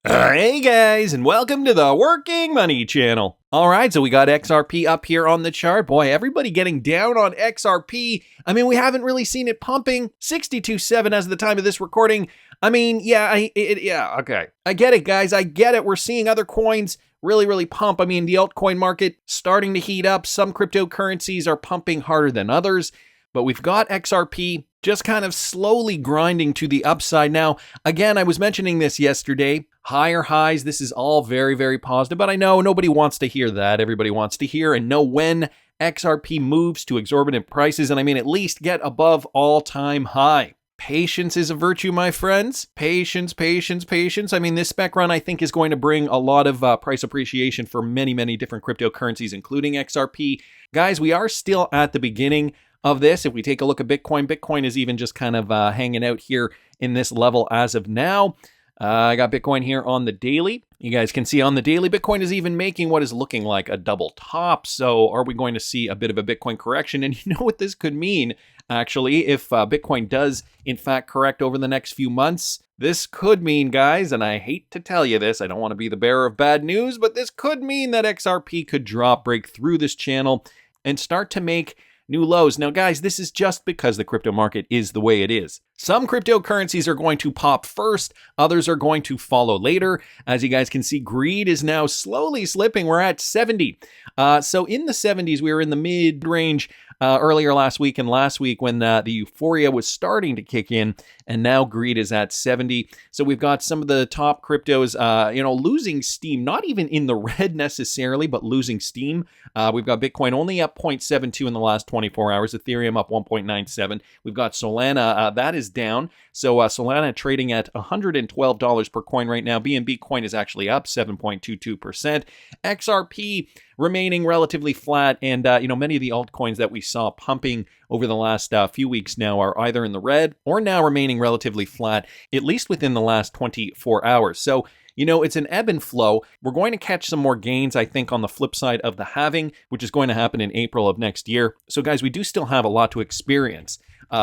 Hey guys, and welcome to the Working Money channel. All right, so we got XRP up here on the chart. Boy, everybody getting down on XRP. I mean, we haven't really seen it pumping. 62.7 as of the time of this recording. I mean, okay. I get it, guys. I get it. We're seeing other coins really pump. I mean, the altcoin market starting to heat up. Some cryptocurrencies are pumping harder than others, but we've got XRP just kind of slowly grinding to the upside. Now, again, I was mentioning this yesterday. Higher highs, this is all very positive, but I know nobody wants to hear that. Everybody wants to hear and know when XRP moves to exorbitant prices, and I mean at least get above all-time high. Patience is a virtue, my friends. Patience. I mean, this spec run, I think, is going to bring a lot of price appreciation for many different cryptocurrencies, including XRP. Guys, we are still at the beginning of this. If we take a look at Bitcoin is even just kind of hanging out here in this level as of now. I got Bitcoin here on the daily. You guys can see on the daily, Bitcoin is even making what is looking like a double top. So are we going to see a bit of a Bitcoin correction? And you know what this could mean, actually, if Bitcoin does, in fact, correct over the next few months? This could mean, guys, and I hate to tell you this, I don't want to be the bearer of bad news, but this could mean that XRP could break through this channel and start to make new lows. Now, guys, this is just because the crypto market is the way it is. Some cryptocurrencies are going to pop first, others are going to follow later. As you guys can see, greed is now slowly slipping. We're at 70. So in the 70s, we were in the mid-range earlier last week and last week when the euphoria was starting to kick in, and now greed is at 70. So we've got some of the top cryptos, losing steam, not even in the red necessarily, but losing steam. We've got Bitcoin only up 0.72 in the last 24 hours, Ethereum up 1.97. We've got Solana, that is down. So Solana trading at $112 per coin right now. BNB coin is actually up 7.22%. XRP remaining relatively flat, and many of the altcoins that we saw pumping over the last few weeks now are either in the red or now remaining relatively flat, at least within the last 24 hours. So it's an ebb and flow. We're going to catch some more gains, I think, on the flip side of the halving, which is going to happen in April of next year. So guys, we do still have a lot to experience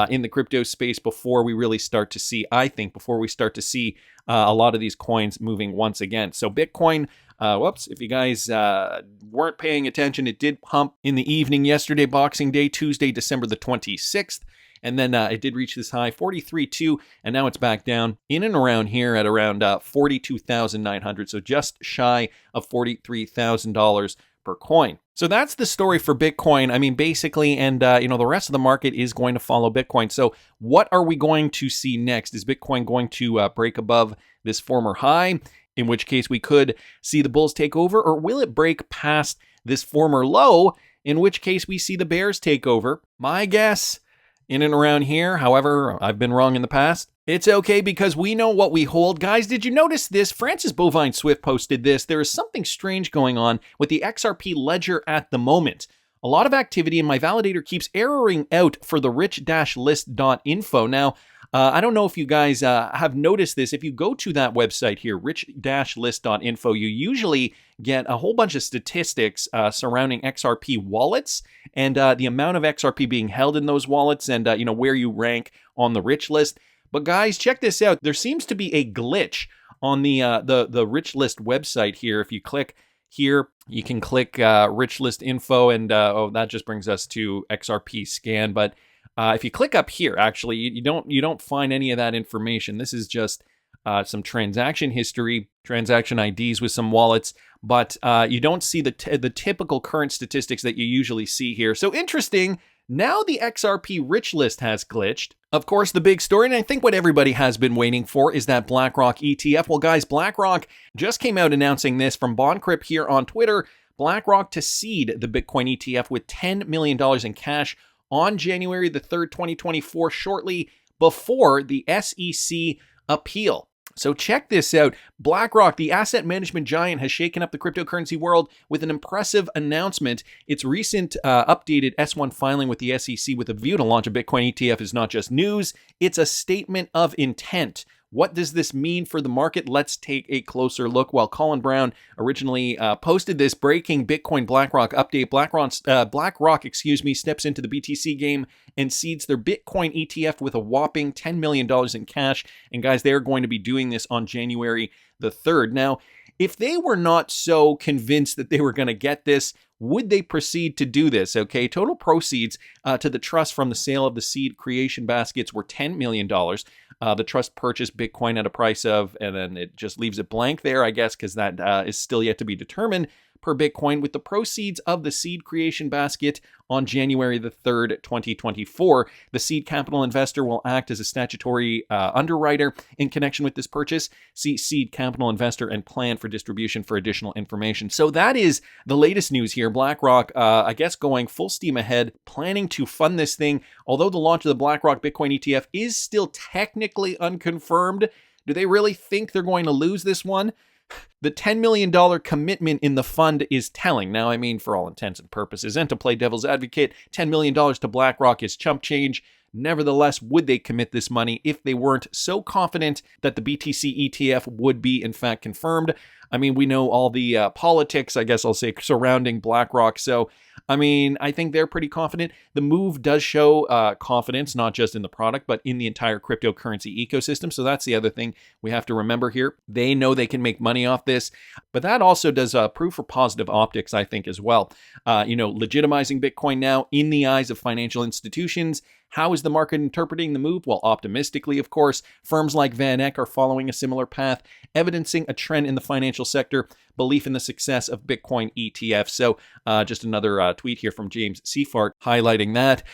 in the crypto space before we really start to see, a lot of these coins moving once again. So Bitcoin, if you guys weren't paying attention, it did pump in the evening yesterday, Boxing Day, Tuesday, December the 26th. And then it did reach this high, 43.2, and now it's back down in and around here at around 42,900, so just shy of $43,000 per coin. So that's the story for Bitcoin. I mean, basically, and the rest of the market is going to follow Bitcoin. So what are we going to see next? Is Bitcoin going to break above this former high, in which case we could see the bulls take over, or will it break past this former low, in which case we see the bears take over? My guess, in and around here. However, I've been wrong in the past. It's okay because we know what we hold. Guys, did you notice this? Francis Bovine Swift posted this. There is something strange going on with the XRP Ledger at the moment. A lot of activity, and my validator keeps erroring out for the rich-list.info. Now, I don't know if you guys have noticed this. If you go to that website here, rich-list.info, you usually get a whole bunch of statistics surrounding XRP wallets and the amount of XRP being held in those wallets and where you rank on the rich list. But guys, check this out. There seems to be a glitch on the rich list website here. If you click here, you can click rich list info, and that just brings us to XRP scan. But if you click up here, actually, you don't find any of that information. This is just some transaction history, transaction IDs with some wallets, but you don't see the typical current statistics that you usually see here. So interesting. Now the XRP rich list has glitched. Of course, the big story, and I think what everybody has been waiting for, is that BlackRock ETF. Well, guys, BlackRock just came out announcing this from BondCrypt here on Twitter. BlackRock to seed the Bitcoin ETF with $10 million in cash on January the 3rd, 2024, shortly before the SEC appeal. So check this out. BlackRock, the asset management giant, has shaken up the cryptocurrency world with an impressive announcement. Its recent updated S1 filing with the SEC with a view to launch a Bitcoin ETF is not just news, it's a statement of intent. What does this mean for the market? Let's take a closer look. While Colin Brown originally posted this breaking Bitcoin BlackRock update, BlackRock, steps into the BTC game and seeds their Bitcoin ETF with a whopping $10 million in cash. And guys, they're going to be doing this on January the 3rd. Now, if they were not so convinced that they were going to get this, would they proceed to do this? Okay, total proceeds to the trust from the sale of the seed creation baskets were $10 million. The trust purchased Bitcoin at a price of, and then it just leaves it blank there, I guess, because that is still yet to be determined, per Bitcoin, with the proceeds of the seed creation basket on January the 3rd, 2024. The seed capital investor will act as a statutory underwriter in connection with this purchase. See seed capital investor and plan for distribution for additional information. So that is the latest news here. BlackRock, I guess, going full steam ahead, planning to fund this thing. Although the launch of the BlackRock Bitcoin ETF is still technically unconfirmed, do they really think they're going to lose this one? The $10 million commitment in the fund is telling. Now, I mean, for all intents and purposes, and to play devil's advocate, $10 million to BlackRock is chump change. Nevertheless, would they commit this money if they weren't so confident that the BTC ETF would be, in fact, confirmed? I mean, we know all the politics, I guess I'll say, surrounding BlackRock. So, I mean, I think they're pretty confident. The move does show confidence, not just in the product, but in the entire cryptocurrency ecosystem. So that's the other thing we have to remember here. They know they can make money off this, but that also does prove for positive optics, I think, as well. Legitimizing Bitcoin now in the eyes of financial institutions. How is the market interpreting the move? Well, optimistically, of course. Firms like Van Eck are following a similar path, evidencing a trend in the financial sector, belief in the success of Bitcoin ETFs. So just another tweet here from James Seifert highlighting that,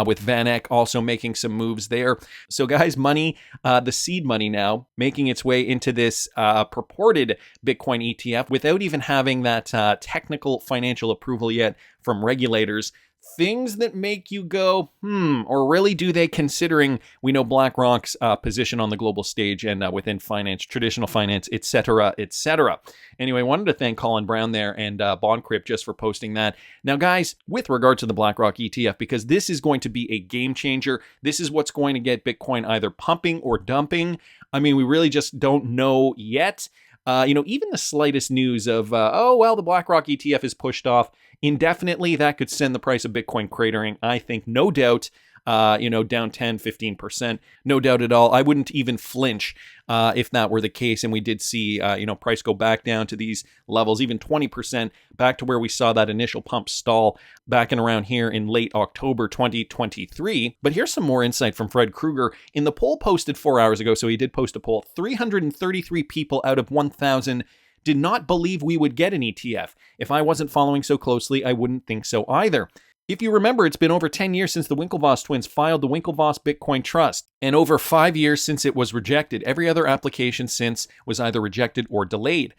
with Van Eck also making some moves there. So guys, money, the seed money now, making its way into this purported Bitcoin ETF without even having that technical financial approval yet from regulators. Things that make you go, or really do they, considering we know BlackRock's position on the global stage and within finance, traditional finance, etc., etc. Anyway, I wanted to thank Colin Brown there and BondCrypt just for posting that. Now, guys, with regard to the BlackRock ETF, because this is going to be a game changer, this is what's going to get Bitcoin either pumping or dumping. I mean, we really just don't know yet. Even the slightest news of, the BlackRock ETF is pushed off indefinitely, that could send the price of Bitcoin cratering, I think, no doubt, down 10, 15%. No doubt at all. I wouldn't even flinch if that were the case. And we did see, price go back down to these levels, even 20%, back to where we saw that initial pump stall back and around here in late October 2023. But here's some more insight from Fred Krueger. In the poll posted 4 hours ago, so he did post a poll, 333 people out of 1,000 did not believe we would get an ETF. If I wasn't following so closely, I wouldn't think so either. If you remember, it's been over 10 years since the Winklevoss twins filed the Winklevoss Bitcoin Trust, and over 5 years since it was rejected. Every other application since was either rejected or delayed.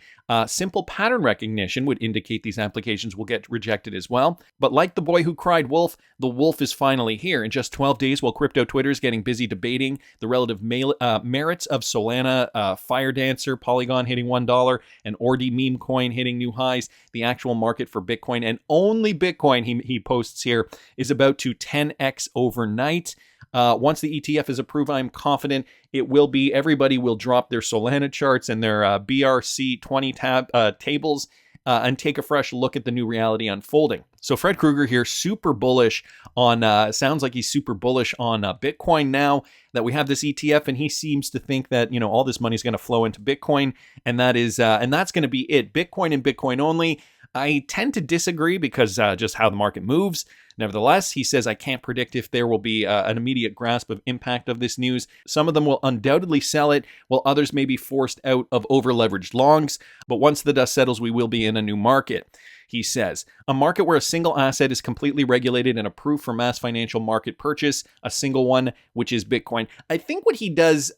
Simple pattern recognition would indicate these applications will get rejected as well. But like the boy who cried wolf, the wolf is finally here. In just 12 days, while crypto Twitter is getting busy debating the relative merits of Solana, Fire Dancer, Polygon hitting $1, and Ordi meme coin hitting new highs, the actual market for Bitcoin, and only Bitcoin, he posts here, is about to 10x overnight. Once the ETF is approved, I'm confident it will be. Everybody will drop their Solana charts and their BRC20 tables and take a fresh look at the new reality unfolding. So Fred Krueger here, super bullish on, sounds like he's super bullish on Bitcoin now that we have this ETF, and he seems to think that, all this money is going to flow into Bitcoin, and that's going to be it. Bitcoin and Bitcoin only. I tend to disagree because just how the market moves. Nevertheless, he says, I can't predict if there will be an immediate grasp of impact of this news. Some of them will undoubtedly sell it, while others may be forced out of over-leveraged longs. But once the dust settles, we will be in a new market. He says, a market where a single asset is completely regulated and approved for mass financial market purchase, a single one, which is Bitcoin. I think what he does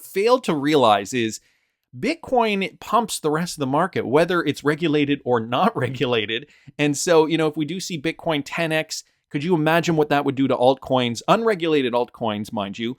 fail to realize is Bitcoin pumps the rest of the market, whether it's regulated or not regulated. And so, if we do see Bitcoin 10x, could you imagine what that would do to altcoins, unregulated altcoins, mind you,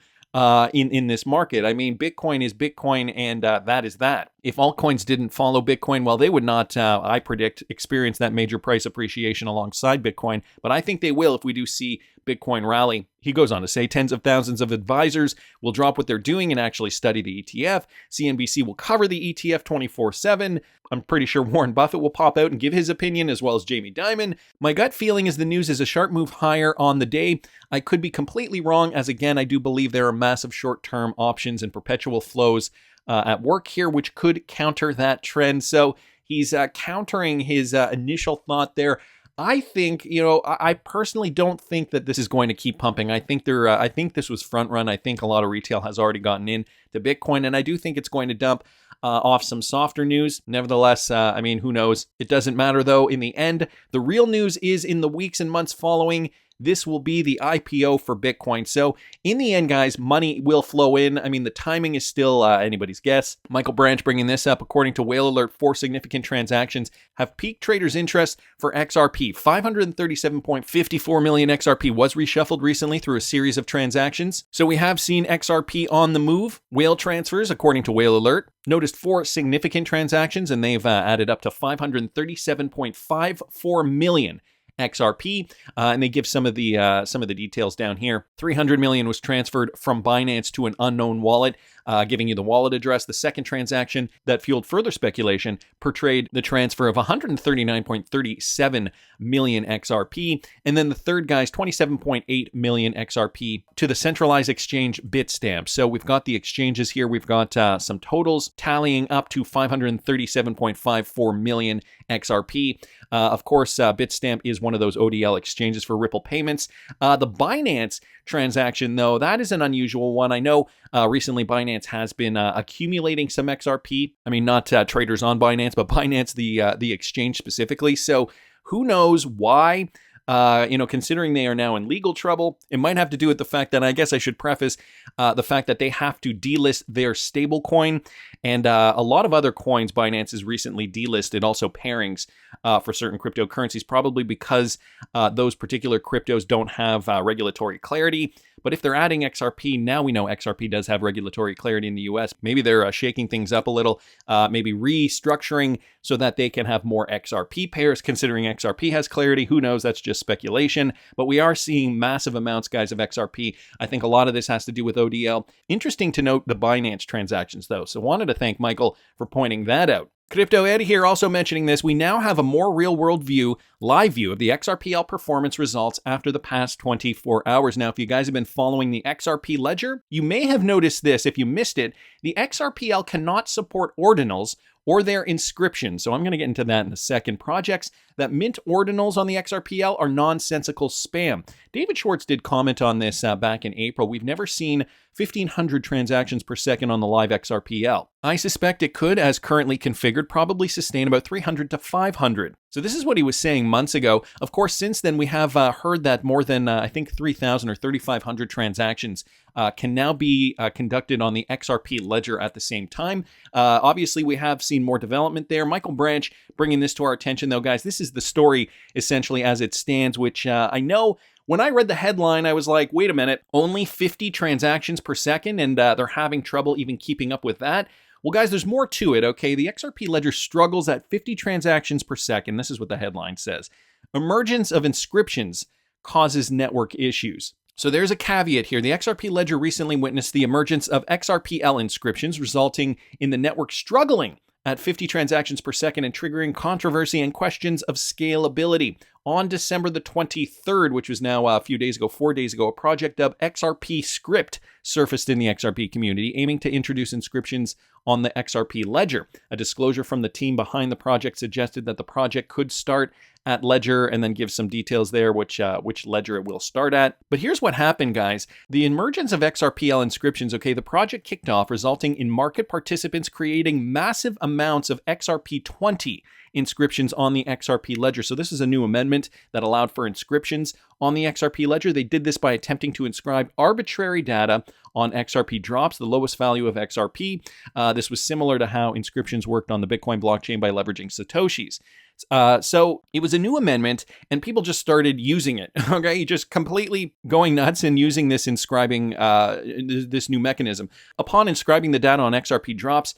in this market? I mean, Bitcoin is Bitcoin, and that is that. If altcoins didn't follow Bitcoin, well, they would not, I predict, experience that major price appreciation alongside Bitcoin. But I think they will if we do see Bitcoin rally. He goes on to say tens of thousands of advisors will drop what they're doing and actually study the ETF. CNBC will cover the ETF 24/7. I'm pretty sure Warren Buffett will pop out and give his opinion, as well as Jamie Dimon. My gut feeling is the news is a sharp move higher on the day. I could be completely wrong, as again, I do believe there are massive short-term options and perpetual flows at work here, which could counter that trend. So he's countering his initial thought there. I think, I personally don't think that this is going to keep pumping. I think I think this was front run. I think a lot of retail has already gotten in to Bitcoin, and I do think it's going to dump off some softer news. Nevertheless, who knows? It doesn't matter though. In the end, the real news is in the weeks and months following. This will be the IPO for Bitcoin. So in the end, guys, money will flow in. The timing is still anybody's guess. Michael Branch bringing this up. According to Whale Alert, 4 significant transactions have piqued traders' interest for XRP. 537.54 million XRP was reshuffled recently through a series of transactions. So we have seen XRP on the move. Whale transfers, according to Whale Alert, noticed 4 significant transactions, and they've added up to 537.54 million XRP, and they give some of the details down here. 300 million was transferred from Binance to an unknown wallet, giving you the wallet address. The second transaction that fueled further speculation portrayed the transfer of 139.37 million XRP, and then the third guy's 27.8 million XRP to the centralized exchange Bitstamp. So we've got the exchanges here. We've got some totals tallying up to 537.54 million XRP. Of course, Bitstamp is one of those ODL exchanges for Ripple payments. The Binance transaction, though, that is an unusual one. I know recently Binance has been accumulating some XRP. Not traders on Binance, but Binance, the exchange specifically. So who knows why? Considering they are now in legal trouble, it might have to do with the fact that, I guess I should preface the fact that they have to delist their stablecoin, and a lot of other coins Binance has recently delisted, also pairings for certain cryptocurrencies, probably because those particular cryptos don't have regulatory clarity. But if they're adding XRP, now we know XRP does have regulatory clarity in the US. Maybe they're shaking things up a little, maybe restructuring so that they can have more XRP pairs, considering XRP has clarity. Who knows? That's just speculation. But we are seeing massive amounts, guys, of XRP. I think a lot of this has to do with ODL. Interesting to note the Binance transactions, though. So wanted to thank Michael for pointing that out. Crypto Ed here also mentioning this. We now have a more real-world view, live view of the XRPL performance results after the past 24 hours. Now, if you guys have been following the XRP Ledger, you may have noticed this. If you missed it, the XRPL cannot support ordinals or their inscriptions. So I'm going to get into that in a second. Projects that mint ordinals on the XRPL are nonsensical spam. David Schwartz did comment on this back in April. We've never seen 1,500 transactions per second on the live XRPL. I suspect it could, as currently configured, probably sustain about 300 to 500. So this is what he was saying months ago. Of course, since then, we have heard that more than, I think, 3,000 or 3,500 transactions can now be conducted on the XRP Ledger at the same time. Obviously, we have seen more development there. Michael Branch bringing this to our attention, though, guys. This is the story, essentially, as it stands, which I know when I read the headline, I was like, wait a minute, only 50 transactions per second, and they're having trouble even keeping up with that? Well, guys, there's more to it, okay? The XRP Ledger struggles at 50 transactions per second. This is what the headline says. Emergence of inscriptions causes network issues. So there's a caveat here. The XRP Ledger recently witnessed the emergence of XRPL inscriptions, resulting in the network struggling at 50 transactions per second and triggering controversy and questions of scalability. On December the 23rd, which was now a few days ago, 4 days ago, a project dubbed XRP Script surfaced in the XRP community, aiming to introduce inscriptions on the XRP Ledger. A disclosure from the team behind the project suggested that the project could start at Ledger and then give some details there, which Ledger it will start at. But here's what happened, guys. The emergence of XRPL inscriptions, okay, the project kicked off, resulting in market participants creating massive amounts of XRP20 inscriptions on the XRP Ledger. So this is a new amendment that allowed for inscriptions on the XRP Ledger. They did this by attempting to inscribe arbitrary data on XRP drops, the lowest value of XRP. This was similar to how inscriptions worked on the Bitcoin blockchain by leveraging Satoshis. So it was a new amendment and people just started using it, okay? Just completely going nuts and using this inscribing, this new mechanism. Upon inscribing the data on XRP drops,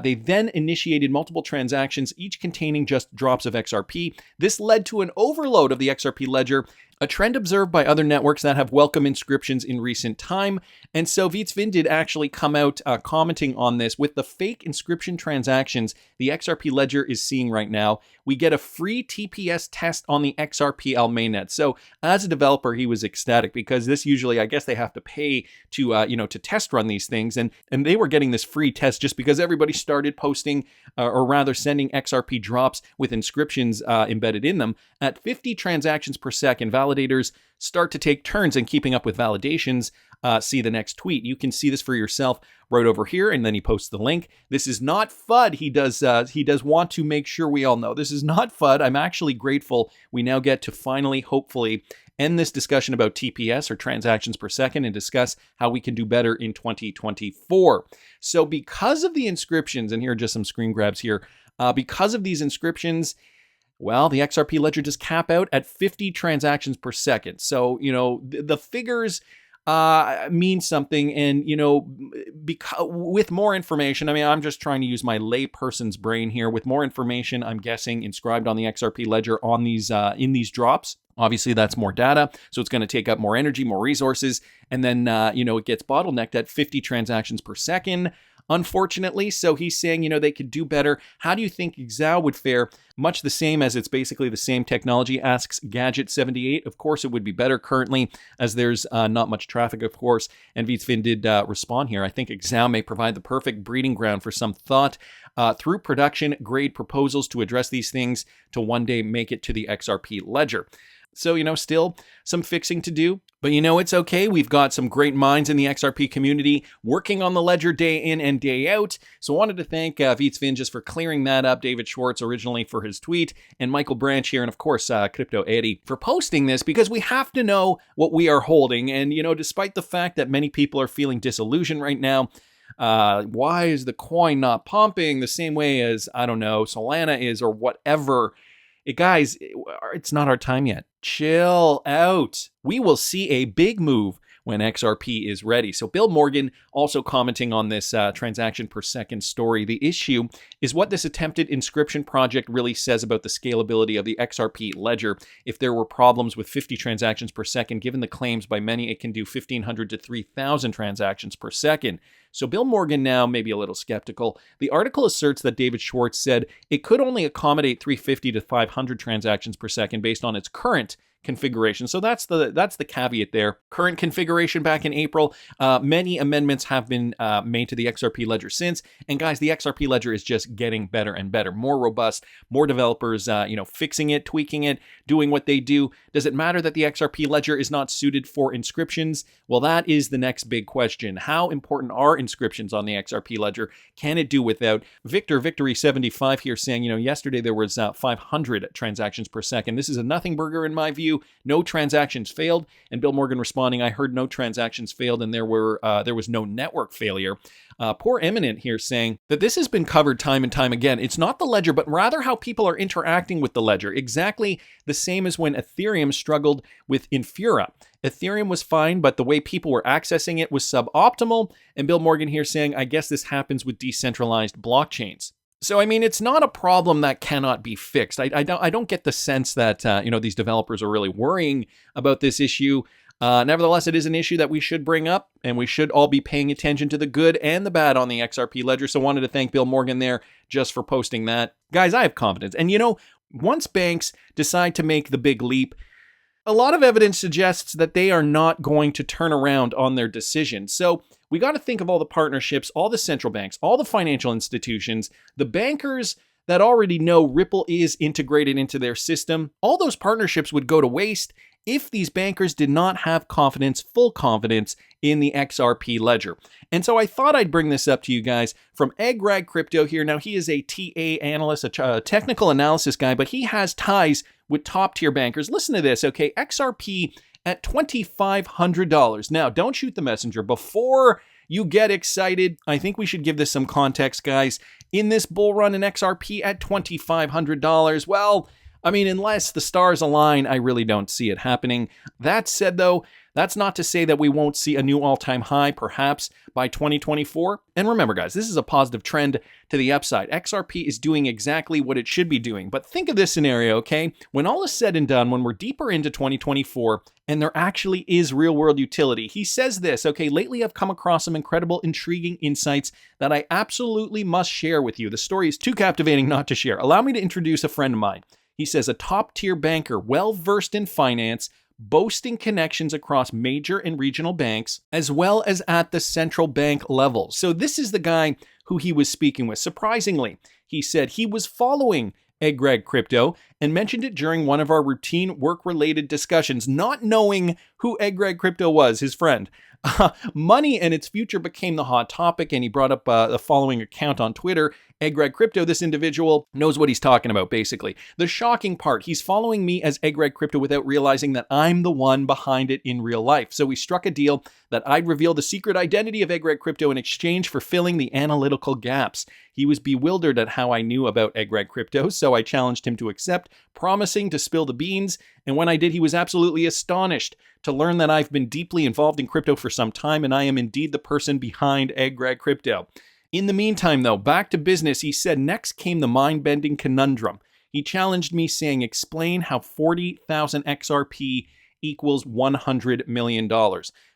they then initiated multiple transactions, each containing just drops of XRP. This led to an overload of the XRP ledger, a trend observed by other networks that have welcome inscriptions in recent time. And so BITRUE did actually come out commenting on this. With the fake inscription transactions the XRP ledger is seeing right now, we get a free TPS test on the XRP mainnet. So as a developer, he was ecstatic because this usually, I guess they have to pay to, to test run these things. And they were getting this free test just because everybody started posting, or rather sending XRP drops with inscriptions embedded in them. At 50 transactions per second, validators start to take turns in keeping up with validations. See the next tweet. You can see this for yourself right over here, and then he posts the link. This is not FUD. He does want to make sure we all know this is not FUD. I'm actually grateful we now get to finally, hopefully, end this discussion about TPS or transactions per second and discuss how we can do better in 2024. So because of the inscriptions, and here are just some screen grabs here, because of these inscriptions, well, the XRP ledger just cap out at 50 transactions per second. So, the figures mean something. And, with more information, I mean, I'm just trying to use my layperson's brain here. With more information, I'm guessing inscribed on the XRP ledger on these in these drops. Obviously, that's more data, so it's going to take up more energy, more resources, and then, it gets bottlenecked at 50 transactions per second. Unfortunately, so he's saying, they could do better. How do you think XAO would fare? Much the same, as it's basically the same technology, asks Gadget78. Of course, it would be better currently, as there's not much traffic, of course. And BITRUE did respond here. I think XAO may provide the perfect breeding ground for some thought through production grade proposals to address these things to one day make it to the XRP ledger. So, still some fixing to do, but it's okay. We've got some great minds in the XRP community working on the ledger day in and day out. So I wanted to thank BITRUE just for clearing that up, David Schwartz originally for his tweet, and Michael Branch here, and of course, Crypto Eddie for posting this, because we have to know what we are holding. And, despite the fact that many people are feeling disillusioned right now, why is the coin not pumping the same way as, I don't know, Solana is or whatever? Guys, it's not our time yet. Chill out. We will see a big move when XRP is ready. So Bill Morgan also commenting on this transaction per second story. The issue is what this attempted inscription project really says about the scalability of the XRP ledger. If there were problems with 50 transactions per second, given the claims by many, it can do 1,500 to 3,000 transactions per second. So Bill Morgan now may be a little skeptical. The article asserts that David Schwartz said it could only accommodate 350 to 500 transactions per second based on its current configuration. So that's the caveat there. Current configuration back in April. Many amendments have been made to the XRP ledger since. And guys, the XRP ledger is just getting better and better, more robust, more developers, fixing it, tweaking it, doing what they do. Does it matter that the XRP ledger is not suited for inscriptions? Well, that is the next big question. How important are inscriptions on the XRP ledger? Can it do without? Victory75 here saying, yesterday there was 500 transactions per second. This is a nothing burger in my view. No transactions failed. And Bill Morgan responding, I heard no transactions failed and there was no network failure. Poor Eminent here saying that this has been covered time and time again. It's not the ledger, but rather how people are interacting with the ledger. Exactly the same as when Ethereum struggled with Infura. Ethereum was fine, but the way people were accessing it was suboptimal. And Bill Morgan here saying, I guess this happens with decentralized blockchains. So, I mean, it's not a problem that cannot be fixed. I don't get the sense that, these developers are really worrying about this issue. Nevertheless, it is an issue that we should bring up, and we should all be paying attention to the good and the bad on the XRP ledger. So wanted to thank Bill Morgan there just for posting that. Guys, I have confidence. And, once banks decide to make the big leap, a lot of evidence suggests that they are not going to turn around on their decision. So we got to think of all the partnerships, all the central banks, all the financial institutions, the bankers that already know Ripple is integrated into their system. All those partnerships would go to waste if these bankers did not have confidence, full confidence in the XRP ledger. And so I thought I'd bring this up to you guys from Agrag Crypto here. Now, he is a TA analyst, a technical analysis guy, but he has ties with top-tier bankers. Listen to this, okay? XRP at $2,500. Now, don't shoot the messenger. Before you get excited. I think we should give this some context, guys. In this bull run in XRP at $2,500, well, I mean, unless the stars align, I really don't see it happening. That said, though, that's not to say that we won't see a new all-time high, perhaps, by 2024. And remember, guys, this is a positive trend to the upside. XRP is doing exactly what it should be doing. But think of this scenario, okay? When all is said and done, when we're deeper into 2024, and there actually is real-world utility, he says this, okay, lately I've come across some incredible, intriguing insights that I absolutely must share with you. The story is too captivating not to share. Allow me to introduce a friend of mine. He says, a top-tier banker, well-versed in finance, boasting connections across major and regional banks, as well as at the central bank level. So this is the guy who he was speaking with. Surprisingly, he said he was following XRP Crypto and mentioned it during one of our routine work-related discussions, not knowing who XRP Crypto was, his friend. Money and its future became the hot topic, and he brought up the following account on Twitter. XRP Crypto, this individual knows what he's talking about, basically. The shocking part, he's following me as XRP Crypto without realizing that I'm the one behind it in real life. So we struck a deal that I'd reveal the secret identity of XRP Crypto in exchange for filling the analytical gaps. He was bewildered at how I knew about XRP Crypto, so I challenged him to accept, promising to spill the beans. And when I did, he was absolutely astonished to learn that I've been deeply involved in crypto for some time, and I am indeed the person behind XRP Crypto. In the meantime, though, back to business, he said next came the mind-bending conundrum. He challenged me, saying, explain how 40,000 XRP equals $100 million,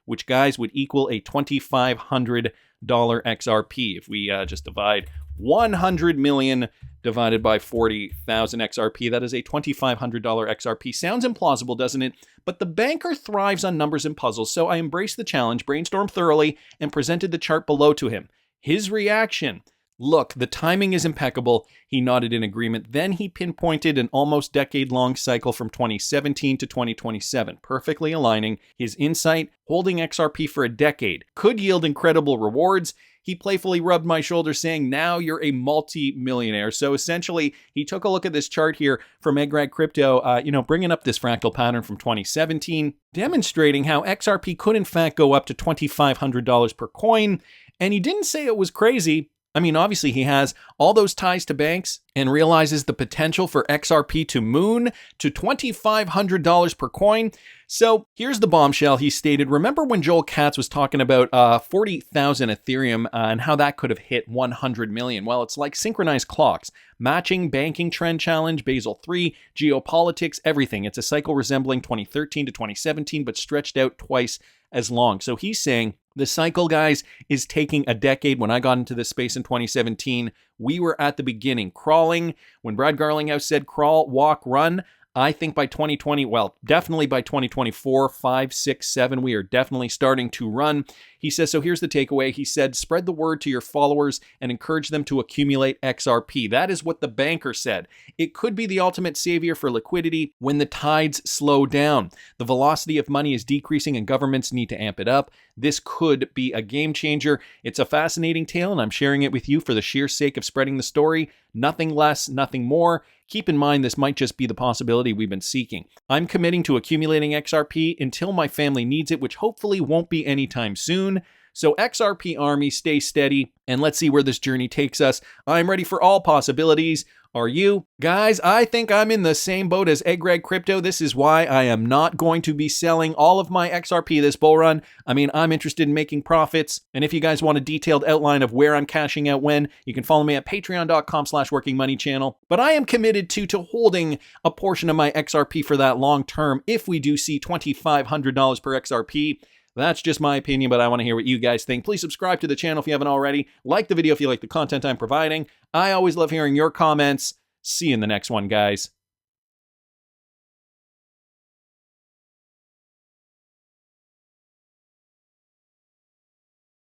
which, guys, would equal a $2,500 XRP. If we just divide 100 million divided by 40,000 XRP, that is a $2,500 XRP. Sounds implausible, doesn't it? But the banker thrives on numbers and puzzles, so I embraced the challenge, brainstormed thoroughly, and presented the chart below to him. His reaction, look, the timing is impeccable. He nodded in agreement. Then he pinpointed an almost decade-long cycle from 2017 to 2027, perfectly aligning. His insight, holding XRP for a decade, could yield incredible rewards. He playfully rubbed my shoulder, saying, now you're a multi-millionaire. So essentially, he took a look at this chart here from XRP Crypto, bringing up this fractal pattern from 2017, demonstrating how XRP could in fact go up to $2,500 per coin. And he didn't say it was crazy. I mean, obviously he has all those ties to banks and realizes the potential for XRP to moon to $2,500 per coin. So here's the bombshell he stated. Remember when Joel Katz was talking about 40,000 Ethereum and how that could have hit 100 million? Well, it's like synchronized clocks, matching banking trend challenge, Basel III, geopolitics, everything. It's a cycle resembling 2013 to 2017, but stretched out twice as long. So he's saying the cycle, guys, is taking a decade. When I got into this space in 2017, we were at the beginning, crawling. When Brad Garlinghouse said crawl, walk, run, I think by 2020, well, definitely by 2024, 5, 6, 7, we are definitely starting to run. He says, so here's the takeaway. He said, spread the word to your followers and encourage them to accumulate XRP. That is what the banker said. It could be the ultimate savior for liquidity when the tides slow down. The velocity of money is decreasing and governments need to amp it up. This could be a game changer. It's a fascinating tale, and I'm sharing it with you for the sheer sake of spreading the story. Nothing less, nothing more. Keep in mind, this might just be the possibility we've been seeking. I'm committing to accumulating XRP until my family needs it, which hopefully won't be anytime soon. So XRP Army, stay steady, and let's see where this journey takes us. I'm ready for all possibilities. Are you? Guys, I think I'm in the same boat as XRP Crypto. This is why I am not going to be selling all of my XRP this bull run. I mean, I'm interested in making profits. And if you guys want a detailed outline of where I'm cashing out when, you can follow me at patreon.com/workingmoneychannel. But I am committed to holding a portion of my XRP for that long term if we do see $2,500 per XRP. That's just my opinion, but I want to hear what you guys think. Please subscribe to the channel if you haven't already. Like the video if you like the content I'm providing. I always love hearing your comments. See you in the next one, guys.